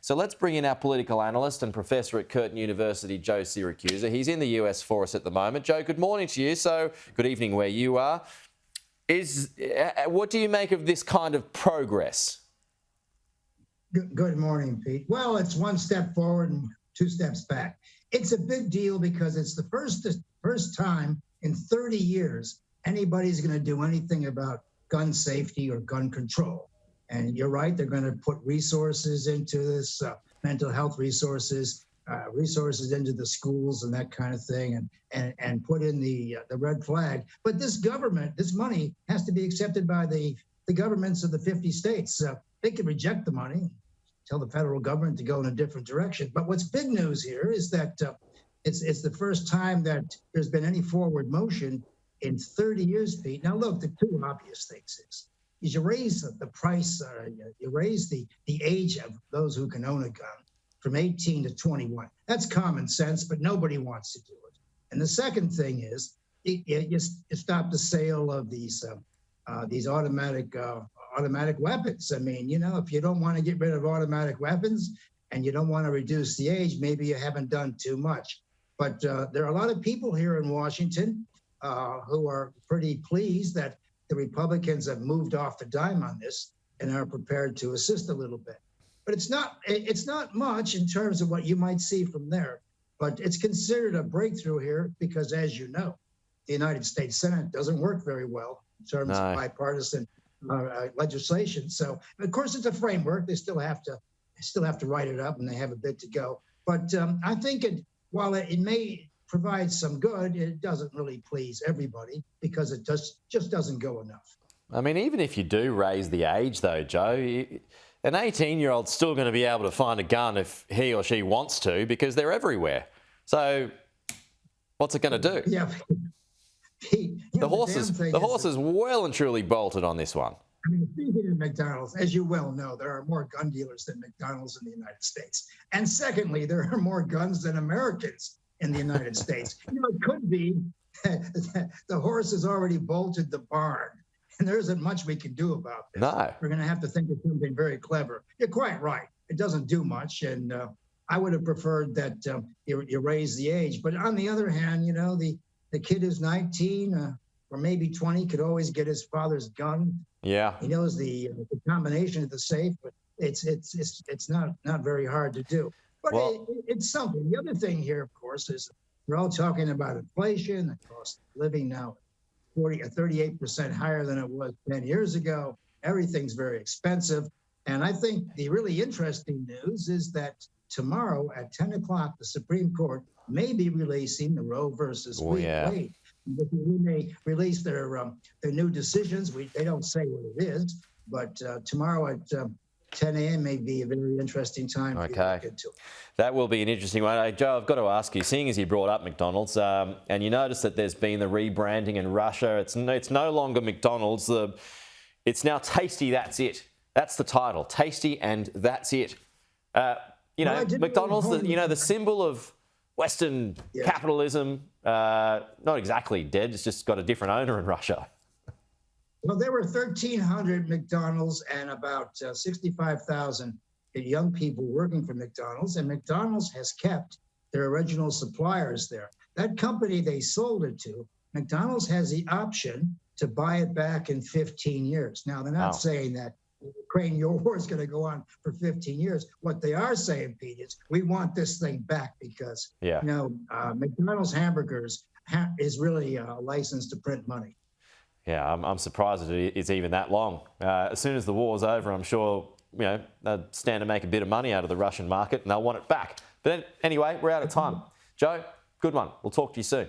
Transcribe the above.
So let's bring in our political analyst and professor at Curtin University, Joe Siracusa. He's in the US for us at the moment. Joe, good morning to you. So good evening where you are. What do you make of this kind of progress? Good morning, Pete. Well, it's one step forward and two steps back. It's a big deal because it's the first time in 30 years anybody's going to do anything about gun safety or gun control. And you're right, they're going to put resources into this, mental health resources into the schools and that kind of thing, and put in the red flag. But this money has to be accepted by the governments of the 50 states. They can reject the money, tell the federal government to go in a different direction. But what's big news here is that it's the first time that there's been any forward motion in 30 years, Pete. Now, look, the two obvious things is you raise the price, you raise the age of those who can own a gun from 18 to 21. That's common sense, but nobody wants to do it. And the second thing is you stop the sale of these automatic weapons. I mean, if you don't want to get rid of automatic weapons and you don't want to reduce the age, maybe you haven't done too much. But there are a lot of people here in Washington who are pretty pleased that the Republicans have moved off the dime on this and are prepared to assist a little bit. But it's not much in terms of what you might see from there. But it's considered a breakthrough here because, as you know, the United States Senate doesn't work very well in terms of bipartisan legislation. So, of course, it's a framework. They still have to write it up, and they have a bit to go. But I think while it may provide some good, it doesn't really please everybody because it just doesn't go enough. I mean, even if you do raise the age, though, Joe, an 18-year-old's still going to be able to find a gun if he or she wants to because they're everywhere. So what's it going to do? Yeah. The horse is well and truly bolted on this one. I mean, speaking of McDonald's, as you well know, there are more gun dealers than McDonald's in the United States. And secondly, there are more guns than Americans in the United States. It could be the horse has already bolted the barn, and there isn't much we can do about this. No. We're going to have to think of something very clever. You're quite right. It doesn't do much, and I would have preferred that you raise the age. But on the other hand, the kid who's 19 or maybe 20 could always get his father's gun. Yeah. He knows the combination of the safe, but it's not very hard to do. But it's something. The other thing here, of course, is we're all talking about inflation. The cost of living now 38% higher than it was 10 years ago. Everything's very expensive. And I think the really interesting news is that tomorrow at 10 o'clock, the Supreme Court may be releasing the Roe versus Wade. We may release their new decisions. They don't say what it is, but tomorrow at 10 a.m. may be a very interesting time. Okay, that will be an interesting one. Joe, I've got to ask you, seeing as you brought up McDonald's, and you notice that there's been the rebranding in Russia. It's no longer McDonald's. It's now Tasty. That's it. That's the title. Tasty, and that's it. McDonald's, the symbol of Western capitalism, not exactly dead. It's just got a different owner in Russia. Well, there were 1,300 McDonald's and about 65,000 young people working for McDonald's, and McDonald's has kept their original suppliers there. That company they sold it to, McDonald's has the option to buy it back in 15 years. Now, they're not saying that the Ukraine war is going to go on for 15 years. What they are saying, Pete, is we want this thing back because, McDonald's hamburgers is really a license to print money. Yeah, I'm surprised it's even that long. As soon as the war's over, I'm sure they'll stand to make a bit of money out of the Russian market and they'll want it back. But anyway, we're out of time. Joe, good one. We'll talk to you soon.